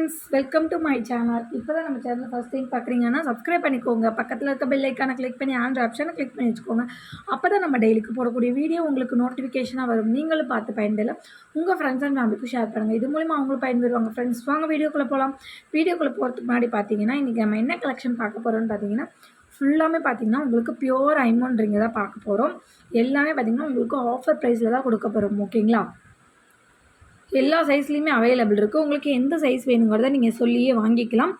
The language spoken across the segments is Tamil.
Friends, welcome to my channel. இப்போ தான் நம்ம சேனல் ஃபஸ்ட் டைம் பார்க்குறீங்கன்னா சப்ஸ்கிரைப் பண்ணிக்கோங்க. பக்கத்தில் இருக்க பெல் ஐக்கானை கிளிக் பண்ணி ஆண்ட் ஆப்ஷனை கிளிக் பண்ணி வச்சுக்கோங்க. அப்போ தான் நம்ம டெய்லிக்கு போடக்கூடிய வீடியோ உங்களுக்கு நோட்டிஃபிகேஷனாக வரும். நீங்களும் பார்த்து பயன்பெறலாம். உங்கள் ஃப்ரெண்ட்ஸ் அண்ட் ஃபேமிலிக்கு ஷேர் பண்ணுங்கள். இது மூலிமா அவங்களும் பயன்பெறுவாங்க. ஃப்ரெண்ட்ஸ், வாங்க வீடியோக்குள்ளே போகலாம். வீடியோக்குள்ளே போகிறதுக்கு முன்னாடி பார்த்தீங்கன்னா, இன்றைக்கி நம்ம என்ன கலெக்ஷன் பார்க்க போகிறோம்னு பார்த்தீங்கன்னா, ஃபுல்லாமே பார்த்தீங்கன்னா உங்களுக்கு பியூர் ஐமண்ட் ரிங்கை தான் பார்க்க போகிறோம். எல்லாமே பார்த்தீங்கன்னா உங்களுக்கு ஆஃபர் ப்ரைஸில் தான் கொடுக்க போகிறோம். ஓகேங்களா? எல்லா சைஸ்லேயுமே அவைலபிள் இருக்குது. உங்களுக்கு எந்த சைஸ் வேணுங்கிறத நீங்கள் சொல்லியே வாங்கிக்கலாம்.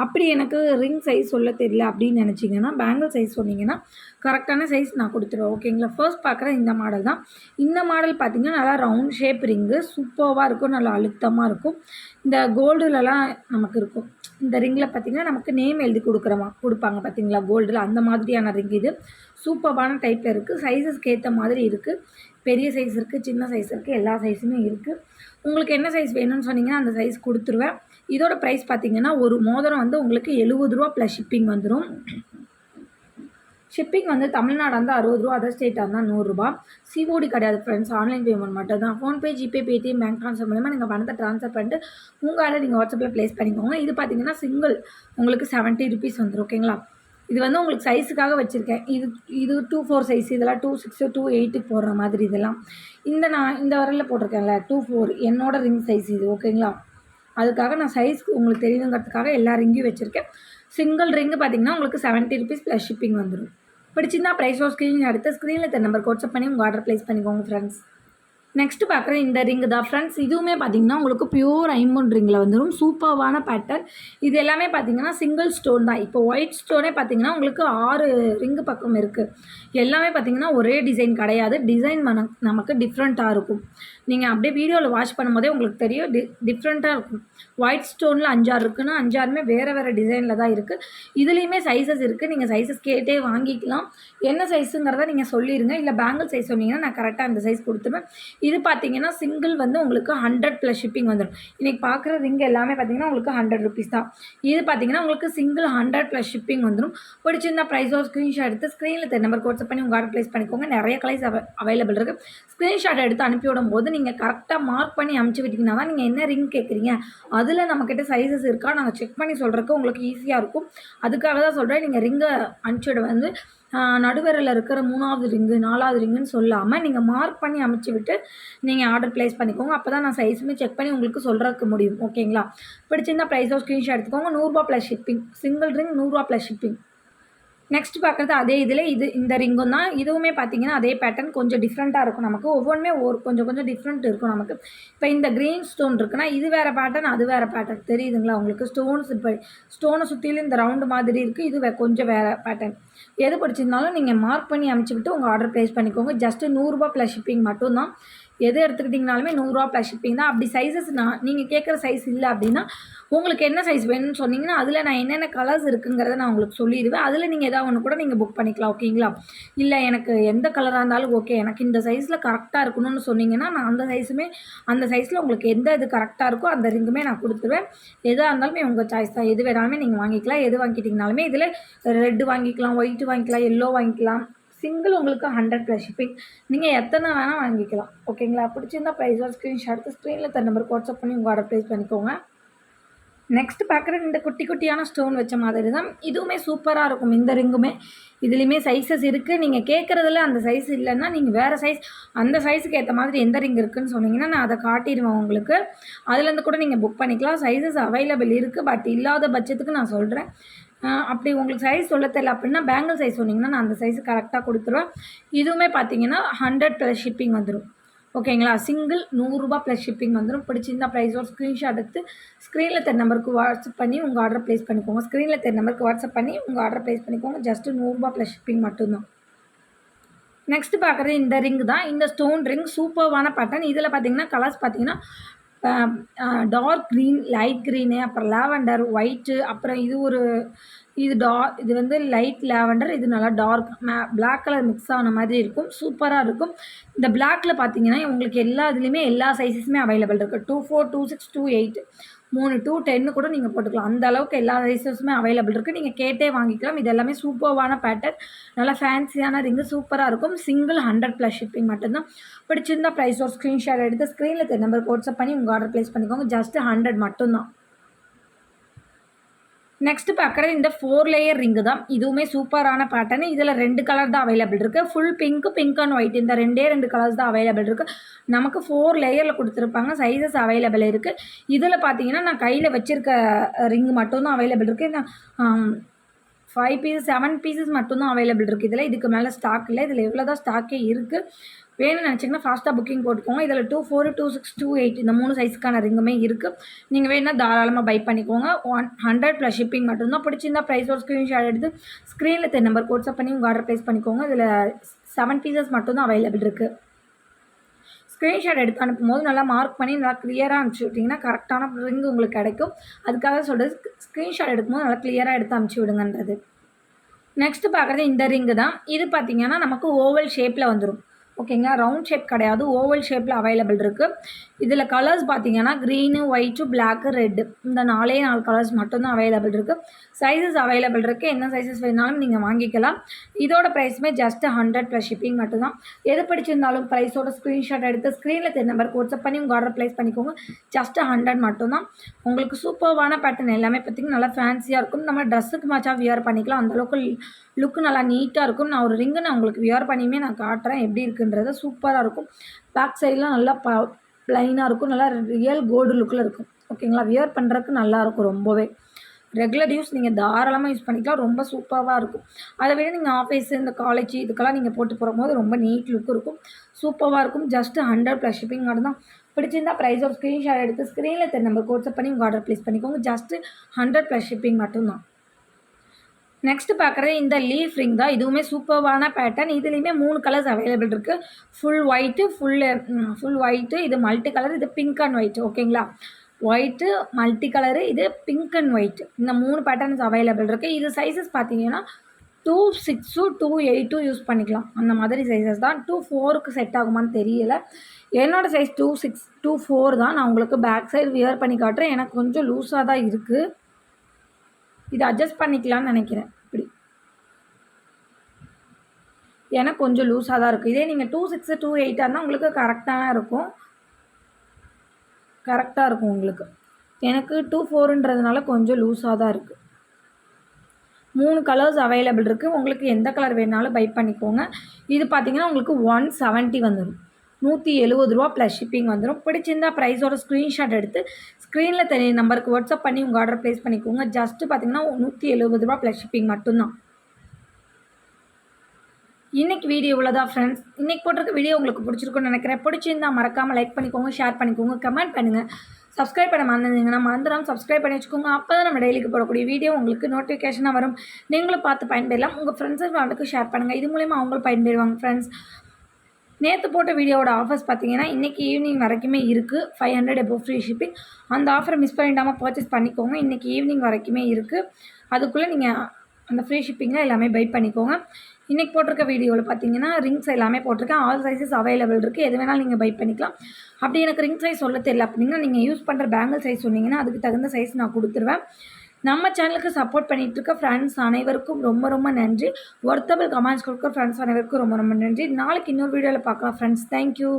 அப்படி எனக்கு ரிங் சைஸ் சொல்ல தெரியல அப்படின்னு நினச்சிங்கன்னா, பேங்கிள் சைஸ் சொன்னீங்கன்னா கரெக்டான சைஸ் நான் கொடுத்துருவேன். ஓகேங்களா? ஃபர்ஸ்ட் பார்க்குற இந்த மாடல் தான். இந்த மாடல் பார்த்திங்கன்னா நல்லா ரவுண்ட் ஷேப் ரிங்கு சூப்பராக இருக்கும். நல்லா அழுத்தமாக இருக்கும். இந்த கோல்டுலலாம் நமக்கு இருக்கும். இந்த ரிங்கில் பார்த்திங்கன்னா நமக்கு நேம் எழுதி கொடுப்பாங்க பார்த்திங்களா, கோல்டில். அந்த மாதிரியான ரிங் இது. சூப்பரான டைப்பில் இருக்குது. சைஸஸ்க்கு ஏற்ற மாதிரி இருக்குது. பெரிய சைஸ் இருக்குது, சின்ன சைஸ் இருக்குது, எல்லா சைஸுமே இருக்குது. உங்களுக்கு என்ன சைஸ் வேணும்னு சொன்னீங்கன்னா அந்த சைஸ் கொடுத்துருவேன். இதோட ப்ரைஸ் பார்த்தீங்கன்னா ஒரு மோதிரம் வந்து உங்களுக்கு ரூ. 70 ப்ளஸ் ஷிப்பிங் வந்துடும். ஷிப்பிங் வந்து தமிழ்நாடு வந்து ரூ. 60, அதர் ஸ்டேட்டாக இருந்தால் ரூ. 100. சிஓடி கிடையாது ஃப்ரெண்ட்ஸ், ஆன்லைன் பேமெண்ட் மட்டும் தான். PhonePe, GPay, Paytm, bank transfer மூலமாக நீங்கள் பணத்தை ட்ரான்ஸ்ஃபர் பண்ணிட்டு உங்கள் ஆளை நீங்கள் வாட்ஸ்அப்பில் ப்ளேஸ் பண்ணிக்கோங்க. இது பார்த்தீங்கன்னா சிங்கிள் உங்களுக்கு ₹70 வந்துடும். ஓகேங்களா? இது வந்து உங்களுக்கு சைஸுக்காக வச்சுருக்கேன். இது 2-4 சைஸ், இதெல்லாம் 2-6, 2-8 போடுற மாதிரி. இதெல்லாம் நான் இந்த வரலில் போட்டிருக்கேன்ல 2-4 என்னோடய ரிங் சைஸ் இது. ஓகேங்களா? அதுக்காக நான் சைஸ்க்கு உங்களுக்கு தெரியணுங்கிறதுக்காக எல்லா ரிங்கையும் வச்சுருக்கேன். சிங்கிள் ரிங்கு பார்த்தீங்கன்னா உங்களுக்கு ₹70 ப்ளஸ் ஷிப்பிங் வந்துடும். பிடிச்சிருந்தா ப்ரைஸ் ஸ்க்ரீன் எடுத்து ஸ்க்ரீனில் நம்பர் வாட்ஸ்அப் பண்ணி உங்கள் ஆர்டர் ப்ளேஸ் பண்ணிக்கோங்க ஃப்ரெண்ட்ஸ். நெக்ஸ்ட்டு பார்க்குற இந்த ரிங்கு தான் ஃப்ரெண்ட்ஸ். இதுவுமே பார்த்திங்கன்னா உங்களுக்கு பியூர் ஐம்பொன் ரிங்கில் வந்துடும். சூப்பர்வான பேட்டர்ன். இது எல்லாமே பார்த்திங்கன்னா சிங்கிள் ஸ்டோன் தான். இப்போ ஒயிட் ஸ்டோனே பார்த்திங்கன்னா உங்களுக்கு 6 ரிங்கு பக்கம் இருக்குது. எல்லாமே பார்த்திங்கன்னா ஒரே டிசைன் கிடையாது. டிசைன் நமக்கு டிஃப்ரெண்ட்டாக இருக்கும். நீங்கள் அப்படியே வீடியோவில் வாட்ச் பண்ணும்போதே உங்களுக்கு தெரியும் டிஃப்ரெண்ட்டாக இருக்கும். ஒயிட் ஸ்டோனில் 5-6 இருக்குன்னா 5-6மே வேறு டிசைனில் தான் இருக்குது. இதுலேயுமே சைஸஸ் இருக்குது. நீங்கள் சைஸஸ் கேட்டே வாங்கிக்கலாம். என்ன சைஸுங்கிறத நீங்கள் சொல்லிடுங்க. இல்லை பேங்கிள் சைஸ் சொன்னீங்கன்னா நான் கரெக்டாக அந்த சைஸ் கொடுத்துருவேன். இது பார்த்தீங்கன்னா சிங்கிள் வந்து உங்களுக்கு 100 ப்ளஸ் ஷிப்பிங் வந்துடும். இன்றைக்கி பார்க்குற ரிங் எல்லாமே பார்த்தீங்கன்னா உங்களுக்கு ₹100 தான். இது பார்த்தீங்கன்னா உங்களுக்கு சிங்கிள் 100 ப்ளஸ் ஷிப்பிங் வந்துடும். பிடிச்சிருந்தா ப்ரைஸோ ஸ்க்ரீன்ஷாட் எடுத்து ஸ்க்ரீனில் நம்பர் வாட்ஸ்அப் பண்ணி உங்கள் ஆர்டர் ப்ளேஸ் பண்ணிக்கோங்க. நிறைய கலர்ஸ் அவைலபிள் இருக்குது. ஸ்க்ரீன்ஷாட் எடுத்து அனுப்பி விடும்போது நீங்கள் கரெக்டாக மார்க் பண்ணி அனுப்பிச்சி விட்டிங்கன்னா தான் நீங்கள் என்ன ரிங் கேட்குறீங்க அதில் நம்மக்கிட்ட சைஸஸ் இருக்கா நாங்கள் செக் பண்ணி சொல்கிறதுக்கு உங்களுக்கு ஈஸியாக இருக்கும். அதுக்காக தான் சொல்கிறேன். நீங்கள் ரிங்கை அனுப்பிச்சிட வந்து நடுவரில் இருக்கிற 3வது ரிங்கு 4வது ரிங்குன்னு சொல்லாமல் நீங்கள் மார்க் பண்ணி அனுப்பிச்சி விட்டு நீங்கள் ஆர்டர் ப்ளேஸ் பண்ணிக்கோங்க. அப்போ தான் நான் சைஸுமே செக் பண்ணி உங்களுக்கு சொல்கிறதுக்கு முடியும். ஓகேங்களா? பிடிச்சிருந்தா ப்ரைஸோ ஸ்க்ரீன்ஷாட் எடுத்துக்கோங்க. ₹100 plus shipping. Single ring ₹100 plus shipping. Next பார்க்குறது அதே இதில் இந்த ரிங்கும் தான். இதுவுமே பார்த்தீங்கன்னா அதே பேட்டர்ன் கொஞ்சம் டிஃப்ரெண்ட்டாக இருக்கும். நமக்கு ஒவ்வொன்றுமே கொஞ்சம் டிஃப்ரெண்ட் இருக்கும் நமக்கு. இப்போ இந்த க்ரீன் ஸ்டோன் இருக்குன்னா இது வேறு பேட்டர்ன், அது வேறு பேட்டர்ன். தெரியுதுங்களா உங்களுக்கு? இப்போ ஸ்டோனை சுற்றிலும் இந்த ரவுண்டு மாதிரி இருக்குது. இது கொஞ்சம் வேறு பேட்டர்ன். எது பிடிச்சிருந்தாலும் நீங்கள் மார்க் பண்ணி அனுப்பிச்சி விட்டு உங்கள் ஆர்டர் ப்ளேஸ் பண்ணிக்கோங்க. ஜஸ்ட்டு ₹100 ப்ளஸ் ஷிப்பிங் மட்டும்தான். எது எடுத்துக்கிட்டிங்கனாலுமே ₹100 ப்ளஸ் ஷிப்பிங் தான். அப்படி சைஸஸ் நீங்கள் கேட்குற சைஸ் இல்லை அப்படின்னா உங்களுக்கு என்ன சைஸ் வேணும்னு சொன்னீங்கன்னா அதில் நான் என்னென்ன கலர்ஸ் இருக்குங்கிறத நான் உங்களுக்கு சொல்லிடுவேன். அதில் நீங்கள் எதாவது ஒன்று கூட நீங்கள் புக் பண்ணிக்கலாம். ஓகேங்களா? இல்லை எனக்கு எந்த கலராக இருந்தாலும் ஓகே, எனக்கு இந்த சைஸில் கரெக்டாக இருக்கணும்னு சொன்னீங்கன்னா நான் அந்த சைஸில் உங்களுக்கு எந்த இது கரெக்டாக இருக்கோ அந்த ரிங்குமே நான் கொடுத்துருவேன். எதாக இருந்தாலுமே உங்கள் சாய்ஸ் தான். எது வேணாலுமே நீங்கள் வாங்கிக்கலாம். எது வாங்கிட்டிங்கனாலுமே இதில் ரெட்டு வாங்கிக்கலாம், ஒயிட்டு வாங்கிக்கலாம், எல்லோ வாங்கிக்கலாம். சிங்கிள் உங்களுக்கு 100 ப்ளஸ் ஷிப்பிங். நீங்கள் எத்தனை வேணால் வாங்கிக்கலாம். ஓகேங்களா? பிடிச்சிருந்தா ப்ரைஸாக ஸ்க்ரீன்ஷாட் எடுத்து ஸ்க்ரீனில் நம்பருக்கு வாட்ஸ்அப் பண்ணி உங்கள் ஆர்டர் ப்ளேஸ் பண்ணிக்கோங்க. நெக்ஸ்ட் பார்க்குறது இந்த குட்டியான ஸ்டோன் வச்ச மாதிரி தான். இதுவுமே சூப்பராக இருக்கும். இந்த ரிங்குமே இதுலேயுமே சைஸஸ் இருக்குது. நீங்கள் கேட்குறதுல அந்த சைஸ் இல்லைன்னா நீங்கள் வேறு சைஸ் அந்த சைஸுக்கு ஏற்ற மாதிரி எந்த ரிங் இருக்குதுன்னு சொன்னீங்கன்னா நான் அதை காட்டிடுவேன் உங்களுக்கு. அதுலேருந்து கூட நீங்கள் புக் பண்ணிக்கலாம். சைஸஸ் அவைலபிள் இருக்குது. பட் இல்லாத பட்சத்துக்கு நான் சொல்கிறேன். அப்படி உங்களுக்கு சைஸ் சொல்ல தெரியல அப்படின்னா பேங்கிள் சைஸ் சொன்னீங்கன்னா நான் அந்த சைஸு கரெக்டாக கொடுத்துருவேன். இதுவுமே பார்த்தீங்கன்னா 100 ப்ளஸ் ஷிப்பிங் வந்துடும். ஓகேங்களா? சிங்கிள் ₹100 ப்ளஸ் ஷிப்பிங் வந்துடும். பிடிச்சிருந்தா ப்ரைஸோட ஸ்க்ரீன்ஷாட் எடுத்து ஸ்க்ரீனில் நம்பருக்கு வாட்ஸ்அப் பண்ணி உங்கள் ஆர்டர் ப்ளேஸ் பண்ணிக்கோங்க. ஸ்க்ரீனில் நம்பருக்கு வாட்ஸ்அப் பண்ணி உங்கள் ஆர்டர் ப்ளேஸ் பண்ணிக்கோங்க. ஜஸ்ட்டு ₹100 ப்ளஸ் ஷிப்பிங் மட்டும்தான். நெக்ஸ்ட்டு பார்க்குறது இந்த ரிங் தான். இந்த ஸ்டோன் ரிங் சூப்பர்வான பேட்டர்ன். இதில் பார்த்தீங்கன்னா கலர்ஸ் பார்த்தீங்கன்னா டார்க் க்ரீன், லைட் க்ரீனு, அப்புறம் லாவெண்டர், ஒயிட்டு, அப்புறம் இது வந்து லைட் லாவெண்டர், இது நல்லா டார்க் பிளாக் கலர் மிக்ஸ் ஆன மாதிரி இருக்கும். சூப்பராக இருக்கும். இந்த பிளாக்கில் பார்த்தீங்கன்னா உங்களுக்கு இதுலேயுமே எல்லா சைஸஸுமே அவைலபிள் இருக்குது. 2-4, 2-6, 2-8, 3 to 10 கூட நீங்கள் போட்டுக்கலாம். அந்த அளவுக்கு எல்லா சைஸஸுமே அவைலபிள் இருக்குது. நீங்கள் கேட்டே வாங்கிக்கலாம். இது எல்லாமே சூப்பர்வான பேட்டர்ன். நல்லா ஃபேன்சியான ரிங்கு சூப்பராக இருக்கும். சிங்கிள் 100 ப்ளஸ் ஷிப்பிங் மட்டும்தான். பிடிச்சிருந்தா ப்ரைஸோட ஸ்க்ரீன்ஷாட் எடுத்து ஸ்க்ரீனில் நம்பருக்கு வாட்ஸ்அப் பண்ணி உங்கள் ஆர்டர் ப்ளேஸ் பண்ணிக்கோங்க. ஜஸ்ட்டு 100 மட்டும்தான். நெக்ஸ்ட் பார்க்குறது இந்த 4 லேயர் ரிங்கு தான். இதுவுமே சூப்பரான பேட்டர்ன். இதில் 2 கலர் தான் அவைலபிள் இருக்குது. ஃபுல் பிங்க் அண்ட் ஒயிட் இந்த 2 கலர்ஸ் தான் அவைலபிள் இருக்குது. நமக்கு 4 லேயரில் கொடுத்துருப்பாங்க. சைஸஸ் அவைலபிள் இருக்குது. இதில் பார்த்தீங்கன்னா நான் கையில் வச்சுருக்க ரிங்கு மட்டும்தான் அவைலபிள் இருக்குது. நான் 5 பீசஸ் 7 பீசஸ் மட்டும்தான் அவைலபிள் இருக்குது. இதுக்கு மேலே ஸ்டாக் இல்லை. இதில் எவ்வளோ தான் ஸ்டாக்கே இருக்குது. வேணும்னு நினச்சிங்கன்னா ஃபாஸ்ட்டாக புக்கிங் போட்டுக்கோங்க. இதில் 2, 4, 2, 6, 2, 8 இந்த 3 சைஸ்க்கான ரிங்குமே இருக்குது. நீங்கள் வேணுன்னா தாராளமாக பை பண்ணிக்கோங்க. 100+ ஷிப்பிங் மட்டும்தான். பிடிச்சிருந்தா ப்ரைஸோட ஸ்க்ரீன்ஷாட் எடுத்து ஸ்க்ரீனில் நம்பர் வாட்ஸ்அப் பண்ணி உங்கள் ஆர்டர் ப்ளேஸ் பண்ணிக்கோங்க. இதில் 7 பீசஸ் மட்டும்தான் அவைலபிள் இருக்குது. ஸ்க்ரீன்ஷாட் எடுத்து அனுப்பும்போது நல்லா மார்க் பண்ணி நல்லா கிளியராக அனுப்பிச்சி விட்டிங்கன்னா கரெக்டான ரிங் உங்களுக்கு கிடைக்கும். அதுக்காக சொல்கிறது ஸ்க்ரீன்ஷாட் எடுக்கும்போது நல்லா கிளியராக எடுத்து அனுப்பிச்சி விடுங்கன்றது. நெக்ஸ்ட்டு பார்க்குறது இந்த ரிங்கு தான். இது பார்த்திங்கன்னா நமக்கு ஓவல் ஷேப்பில் வந்துடும். ஓகேங்களா, ரவுண்ட் ஷேப் கிடையாது, ஓவல் ஷேப்பில் அவைலபிள் இருக்குது. இதில் கலர்ஸ் பார்த்தீங்கன்னா க்ரீனு, ஒயிட்டு, பிளாக்கு, ரெட்டு இந்த 4 கலர்ஸ் மட்டும்தான் அவைலபிள் இருக்குது. சைஸஸ் அவைலபிள் இருக்குது. என்ன சைஸஸ் வேணாலும் நீங்கள் வாங்கிக்கலாம். இதோட ப்ரைஸுமே ஜஸ்ட்டு 100+ ஷிப்பிங் மட்டும்தான். எது பிடிச்சிருந்தாலும் ப்ரைஸோட ஸ்க்ரீன்ஷாட் எடுத்து ஸ்க்ரீனில் நம்பருக்கு வாட்ஸ்அப் பண்ணி உங்கள் ஆர்டர் ப்ளேஸ் பண்ணிக்கோங்க. ஜஸ்ட்டு 100 மட்டும்தான். உங்களுக்கு சூப்பர்வான பேட்டர்ன் எல்லாமே பார்த்திங்கன்னா நல்லா ஃபேன்சியாக இருக்கும். நம்ம ட்ரெஸ்ஸுக்கு மேட்சாக வியர் பண்ணிக்கலாம். அந்தளவுக்கு லுக்கு நல்லா நீட்டாக இருக்கும். நான் ஒரு ரிங்கு நான் உங்களுக்கு வியர் பண்ணியுமே நான் காட்டுறேன் எப்படி இருக்குன்றது. சூப்பராக இருக்கும். பேக் சைட்லாம் நல்லா ப்ளைனாக இருக்கும். நல்லா ரியல் கோல்டு லுக்கில் இருக்கும். ஓகேங்களா, வியர் பண்ணுறதுக்கு நல்லாயிருக்கும். ரொம்பவே ரெகுலர் யூஸ் நீங்கள் தாராளமாக யூஸ் பண்ணிக்கலாம். ரொம்ப சூப்பராக இருக்கும். அதை விட நீங்கள் ஆஃபீஸு இந்த காலேஜ் இதுக்கெல்லாம் நீங்கள் போட்டு போகும்போது ரொம்ப நீட் லுக் இருக்கும். சூப்பராக இருக்கும். ஜஸ்ட்டு 100+ ஷிப்பிங் தான். பிடிச்சிருந்தா ப்ரைஸோட ஸ்க்ரீன்ஷாட் எடுத்து ஸ்க்ரீனில் நம்பருக்கு வாட்ஸ்அப் பண்ணி உங்கள் ஆர்டர் ப்ளேஸ் பண்ணிக்கோங்க. ஜஸ்ட்டு 100+ ஷிப்பிங் மட்டும்தான். நெக்ஸ்ட்டு பார்க்குறது இந்த லீஃப் ரிங் தான். இதுவுமே சூப்பர்வான பேட்டர்ன். இதுலேயுமே 3 கலர்ஸ் அவைலபிள் இருக்குது. ஃபுல் ஒயிட்டு, இது மல்டி கலர், இது பிங்க் அண்ட் ஒயிட். ஓகேங்களா, ஒயிட்டு மல்டி கலரு, இது பிங்க் அண்ட் ஒயிட் இந்த 3 பேட்டர்ன்ஸ் அவைலபிள் இருக்குது. இது சைஸஸ் பார்த்தீங்கன்னா 2, 6, 2, 8 யூஸ் பண்ணிக்கலாம். அந்த மாதிரி சைஸஸ் தான். 2, 4க்கு செட் ஆகுமான்னு தெரியலை. என்னோடய சைஸ் 2, 6, 2, 4 தான். நான் உங்களுக்கு பேக் சைடு வியர் பண்ணி காட்டுறேன். எனக்கு கொஞ்சம் லூஸாக தான் இருக்குது. இது அட்ஜஸ்ட் பண்ணிக்கலாம்னு நினைக்கிறேன். இப்படி எனக்கு கொஞ்சம் லூஸாக தான் இருக்குது. இதே நீங்கள் 2, 6, 2, 8 இருந்தால் உங்களுக்கு கரெக்டாக இருக்கும். உங்களுக்கு. எனக்கு 2, 4ன்றதுனால கொஞ்சம் லூஸாக தான் இருக்குது. 3 கலர்ஸ் அவைலபிள் இருக்குது. உங்களுக்கு எந்த கலர் வேணாலும் பை பண்ணிக்கோங்க. இது பார்த்திங்கன்னா உங்களுக்கு 170 வந்துடும். ரூ. 170 ப்ளஸ் ஷிப்பிங் வந்துடும். பிடிச்சிருந்தா ப்ரைஸோட ஸ்க்ரீன்ஷாட் எடுத்து ஸ்க்ரீனில் நம்பருக்கு வாட்ஸ்அப் பண்ணி உங்கள் ஆர்டர் ப்ளேஸ் பண்ணிக்கோங்க. ஜஸ்ட்டு பார்த்திங்கன்னா ரூ. 170 ப்ளஸ் ஷிப்பிங் மட்டும்தான். இன்றைக்கி வீடியோ இவ்வளோதான் ஃப்ரெண்ட்ஸ். இன்றைக்கி போட்டிருக்க வீடியோ உங்களுக்கு பிடிச்சிருக்குன்னு நினைக்கிறேன். பிடிச்சிருந்தா மறக்காமல் லைக் பண்ணிக்கோங்க, ஷேர் பண்ணிக்கோங்க, கமெண்ட் பண்ணுங்கள். சப்ஸ்கிரைப் பண்ண மறந்துருந்தீங்கன்னா மறந்துடாமல் சப்ஸ்கிரைப் பண்ணி வச்சுக்கோங்க. அப்போ தான் நம்ம டெய்லிக்கு போடக்கூடிய வீடியோ உங்களுக்கு நோட்டிஃபிகேஷனாக வரும். நீங்களும் பார்த்து பயன்பெறலாம். உங்கள் ஃப்ரெண்ட்ஸுக்கு ஷேர் பண்ணுங்கள். இது மூலிமா அவங்களும் பயன்பெறுவாங்க ஃப்ரெண்ட்ஸ். நேற்று போட்ட வீடியோவோட ஆஃபர்ஸ் பார்த்தீங்கன்னா இன்றைக்கி ஈவினிங் வரைக்குமே இருக்குது. 500 above ஃப்ரீ ஷிப்பிங். அந்த ஆஃபரை மிஸ் பண்ணிடாமல் பர்ச்சேஸ் பண்ணிக்கோங்க. இன்றைக்கி ஈவினிங் வரைக்குமே இருக்குது. அதுக்குள்ளே நீங்கள் அந்த ஃப்ரீ ஷிப்பிங்கில் எல்லாமே பை பண்ணிக்கோங்க. இன்றைக்கி போட்டிருக்க வீடியோவில் பார்த்தீங்கன்னா ரிங்ஸ் எல்லாமே போட்டிருக்கேன். ஆல் சைஸஸ் அவைலபிள் இருக்குது. எது வேணாலும் நீங்கள் பை பண்ணிக்கலாம். அப்படி எனக்கு ரிங் சைஸ் சொல்ல தெரியல அப்படின்னா நீங்கள் யூஸ் பண்ணுற பேங்கிள் சைஸ் சொன்னீங்கன்னா அதுக்கு தகுந்த சைஸ் நான் கொடுத்துருவேன். நம்ம சேனலுக்கு சப்போர்ட் பண்ணிகிட்டு இருக்க ஃப்ரெண்ட்ஸ் அனைவருக்கும் ரொம்ப ரொம்ப நன்றி. ஒர்த்தபிள் கமெண்ட்ஸ் கொடுக்குற ஃப்ரெண்ட்ஸ் அனைவருக்கும் ரொம்ப ரொம்ப நன்றி. நாளைக்கு இன்னொரு வீடியோவில் பார்க்கலாம் ஃப்ரெண்ட்ஸ். தேங்க்யூ.